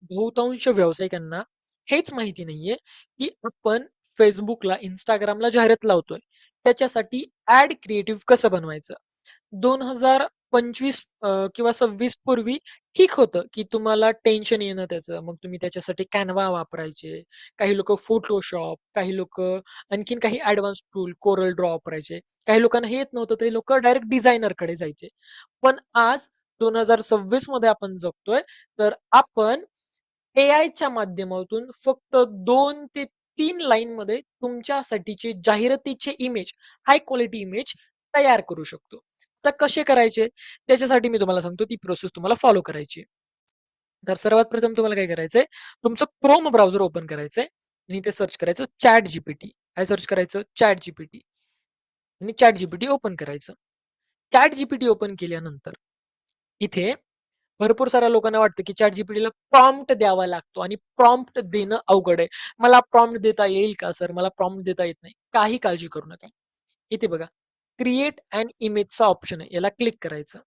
बहुतांश व्यावसायिकांना हेच माहिती नाहीये, की आपण Facebookला, Instagramला जाहिरात लावतोय. त्याच्यासाठी ॲड क्रिएटिव्ह कसं बनवायचं? 2025 किंवा 26 पूर्वी ठीक होतं, की तुम्हाला टेन्शन येणं त्याचं. मग तुम्ही त्याच्यासाठी Canva वापरायचे. काही लोकं Photoshop, काही लोकं आणखीन काही ॲडव्हान्स टूल, Corel Draw वापरायचे. काही लोकांना हे येत नव्हतं, ते लोकं डायरेक्ट डिझायनरकडे जायचे. पण आज 2026 मध्ये आपण जगतोय, तर आपण एआयच्या माध्यमातून फक्त 2 ते 3 लाईनमध्ये तुमच्यासाठीचे जाहिरातीचे इमेज, हाय क्वालिटी इमेज तयार करू शकतो. तर कसे करायचे? त्याच्यासाठी मी तुम्हाला सांगतो ती प्रोसेस तुम्हाला फॉलो करायची आहे. तर सर्वात प्रथम तुम्हाला काय करायचंय? तुमचं Chrome ब्राउझर ओपन करायचंय आणि ते सर्च करायचं ChatGPT. काय सर्च करायचं? ChatGPT आणि ChatGPT ओपन करायचं. ChatGPT ओपन केल्यानंतर इथे भरपूर साऱ्या लोकांना वाटतं, की ChatGPTला प्रॉम्प्ट द्यावा लागतो आणि प्रॉम्प्ट देणं अवघड आहे. मला प्रॉम्प्ट देता येईल का सर? मला प्रॉम्प्ट देता येत नाही. काही काळजी करू नका. इथे बघा, क्रिएट अॅन इमेजचा ऑप्शन आहे. याला क्लिक करायचं.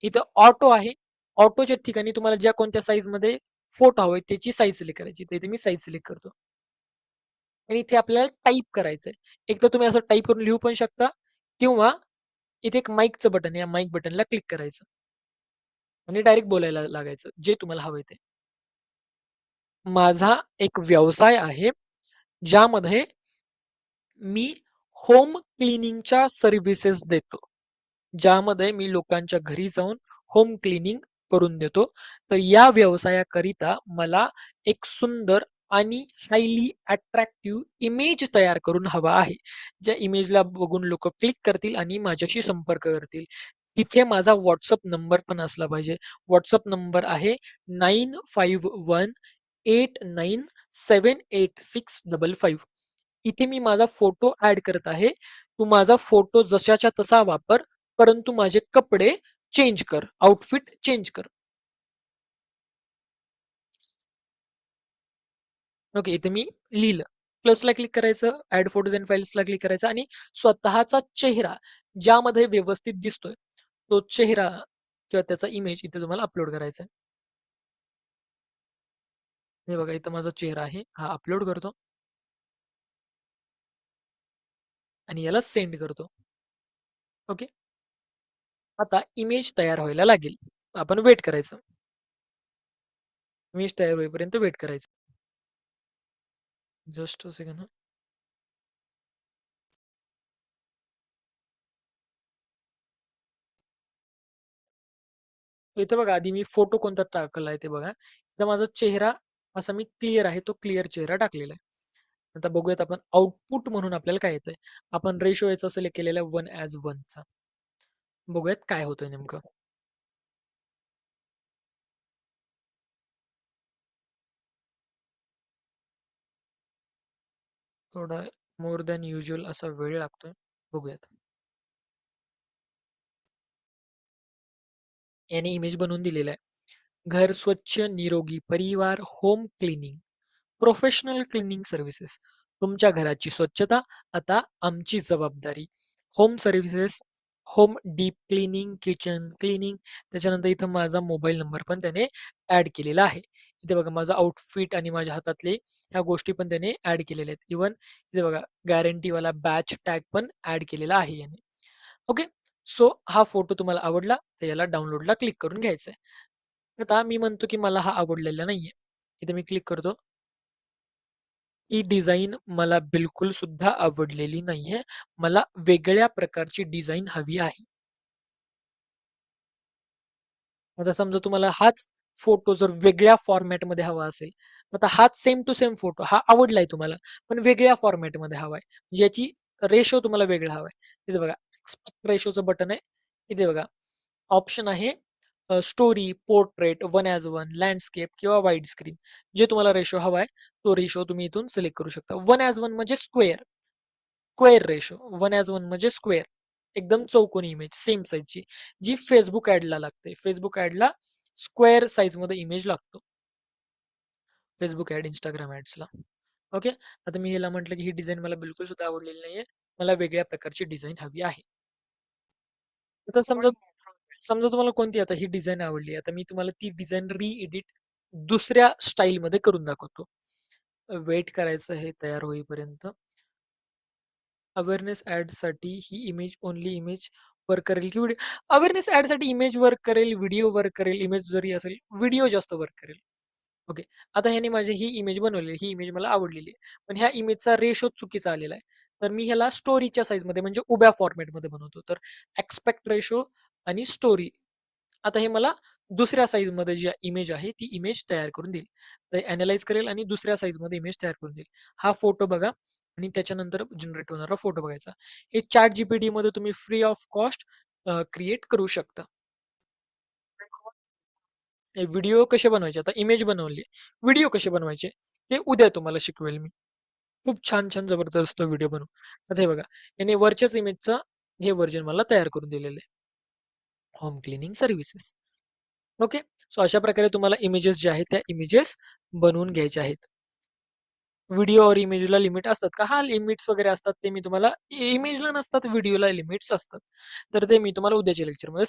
इथं ऑटो आहे. ऑटोच्या ठिकाणी तुम्हाला ज्या कोणत्या साईजमध्ये फोटो हवाय त्याची साईज सिलेक्ट करायची. तर इथे मी साईज सिलेक्ट करतो आणि इथे आपल्याला टाइप करायचंय. एक तर तुम्ही असं टाइप करून लिहू पण शकता किंवा इथे एक माईकचं बटन आहे. या माईक बटनला क्लिक करायचं आणि डायरेक्ट बोलायला लागायचं, जे तुम्हाला हवंय ते. माझा एक व्यवसाय आहे, ज्यामध्ये मी होम क्लिनिंगच्या सर्व्हिसेस देतो. ज्यामध्ये मी लोकांच्या घरी जाऊन होम क्लिनिंग करून देतो. तर या व्यवसायाकरिता मला एक सुंदर आणि हायली अट्रॅक्टिव्ह इमेज तयार करून हवा आहे. ज्या इमेजला बघून लोकं क्लिक करतील आणि माझ्याशी संपर्क करतील. तिथे माझा WhatsApp नंबर पण असला पाहिजे. WhatsApp नंबर आहे 9518978655. इथे मी माझा फोटो ॲड करत आहे. तू माझा फोटो जशाच्या तसा वापर, परंतु माझे कपडे चेंज कर, आउटफिट चेंज कर. ओके, इथे मी लिहिलं. प्लसला क्लिक करायचं, ॲड फोटोज अँड फाइल्सला क्लिक करायचं आणि स्वतःचा चेहरा ज्यामध्ये व्यवस्थित दिसतोय, तो चेहरा किंवा त्याचा इमेज इथे तुम्हाला अपलोड करायचा आहे. हे बघा, इथं माझा चेहरा आहे. हा अपलोड करतो आणि याला सेंड करतो. ओके. आता इमेज तयार व्हायला लागेल. आपण वेट करायचं. इमेज तयार होईपर्यंत वेट करायचं. Just a second. इथे बघा, आधी मी फोटो कोणता टाकलाय ते बघा. इथं माझा चेहरा असा मी क्लिअर आहे, तो क्लिअर चेहरा टाकलेला आहे. आता बघूयात आपण आउटपुट म्हणून आपल्याला काय येतंय. आपण रेशो याचा सिलेक्ट केलेला आहे 1:1 चा. बघूयात काय होतंय नेमकं. थोडा मोर दॅन युजुअल असा वेळ लागतोय. बघूयात. याने इमेज बनवून दिलेला आहे. घर स्वच्छ, निरोगी परिवार, home cleaning, professional cleaning services. तुमच्या घराची स्वच्छता आता आमची जबाबदारी. Home services, home deep cleaning, kitchen cleaning. त्याच्यानंतर इथं माझा मोबाईल नंबर पण त्याने ॲड केलेला आहे. इथे बघा, माझा आउटफिट आणि माझ्या हातातले ह्या गोष्टी पण त्याने ॲड केलेल्या आहेत. इव्हन इथे बघा, गॅरंटीवाला बॅच टॅग पण ॲड केलेला आहे याने. ओके. सो हा फोटो तुम्हाला आवडला तर याला डाउनलोडला क्लिक करून घ्यायचा आहे. आता मी म्हणतो की मला हा आवडलेला नाहीये. इथे मी क्लिक करतो. ही डिझाइन मला बिलकुल सुद्धा आवडलेली नाहीये. मला वेगळ्या प्रकारची डिझाइन हवी आहे. आता समजा तुम्हाला हाच फोटो जर वेगळ्या फॉर्मॅटमध्ये हवा असेल, आता हाच सेम टू सेम फोटो हा आवडलाय तुम्हाला, पण वेगळ्या फॉर्मॅटमध्ये हवाय. याची रेशो तुम्हाला वेगळा हवाय. इथे बघा, एक्सपेक्ट रेशोचं बटन आहे. इथे बघा, ऑप्शन आहे story, portrait, one as one, landscape किंवा वाईड स्क्रीन. जे तुम्हाला रेशो हवाय, तो रेशो तुम्ही इथून सिलेक्ट करू शकता. वन ॲज वन म्हणजे square. Square ratio. One as one म्हणजे स्क्वेअर. एकदम चौकोनी इमेज सेम साईजची. जी Facebook ॲडला लागते. Facebook ॲडला स्क्वेअर साईजमध्ये इमेज लागतो. Facebook ॲड, Instagram ॲड्सला. ओके. आता मी याला म्हटलं की ही डिझाइन मला बिलकुल सुद्धा आवडलेली नाहीये. मला वेगळ्या प्रकारची डिझाइन हवी आहे. आता समजा समजा तुम्हाला कोणती आता ही डिझाइन आवडली. आता मी तुम्हाला ती डिझाइन री-एडिट दुसऱ्या स्टाईलमध्ये करून दाखवतो. वेट करायचं हे तयार होईपर्यंत. अवेअरनेस ॲडसाठी ही इमेज ओन्ली इमेज वर्क करेल की व्हिडिओ? अवेअरनेस ॲडसाठी इमेज वर्क करेल, व्हिडिओ वर्क करेल, इमेज जरी असेल, व्हिडिओ जास्त वर्क करेल. ओके. आता ह्याने माझी ही इमेज बनवलेली आहे. ही इमेज मला आवडलेली आहे. पण ह्या इमेजचा रेशो चुकीचा आलेला आहे. तर मी ह्याला स्टोरीच्या साइजमध्ये म्हणजे उभ्या फॉर्मॅटमध्ये बनवतो. तर एक्स्पेक्ट रेशो आणि स्टोरी. आता हे मला दुसऱ्या साइजमध्ये जी इमेज आहे, ती इमेज तयार करून देईल. तर अॅनलाईज करेल आणि दुसऱ्या साइजमध्ये इमेज तयार करून देईल. हा फोटो बघा आणि त्याच्यानंतर जनरेट होणारा फोटो बघायचा. हे ChatGPTमध्ये तुम्ही फ्री ऑफ कॉस्ट क्रिएट करू शकता. हे व्हिडिओ कसे बनवायचे? आता इमेज बनवली. व्हिडिओ कसे बनवायचे? ते उद्या तुम्हाला शिकवेल मी. खूप छान-छान जबरदस्त व्हिडिओ बनवू. आता हे बघा, याने वरच्याच इमेजचा हे व्हर्जन मला तयार करून दिलेलं आहे. Home cleaning services. Okay. So अशा प्रकारे तुम्हाला इमेजेस जे आहेत, त्या इमेजेस बनवून घ्यायच्या आहेत. व्हिडिओ और इमेजला लिमिट असतात का? हां, लिमिट्स वगैरे असतात. ते मी तुम्हाला इमेजला नसतात, व्हिडिओला लिमिट्स असतात. तर ते मी तुम्हाला उद्याच्या लेक्चरमध्ये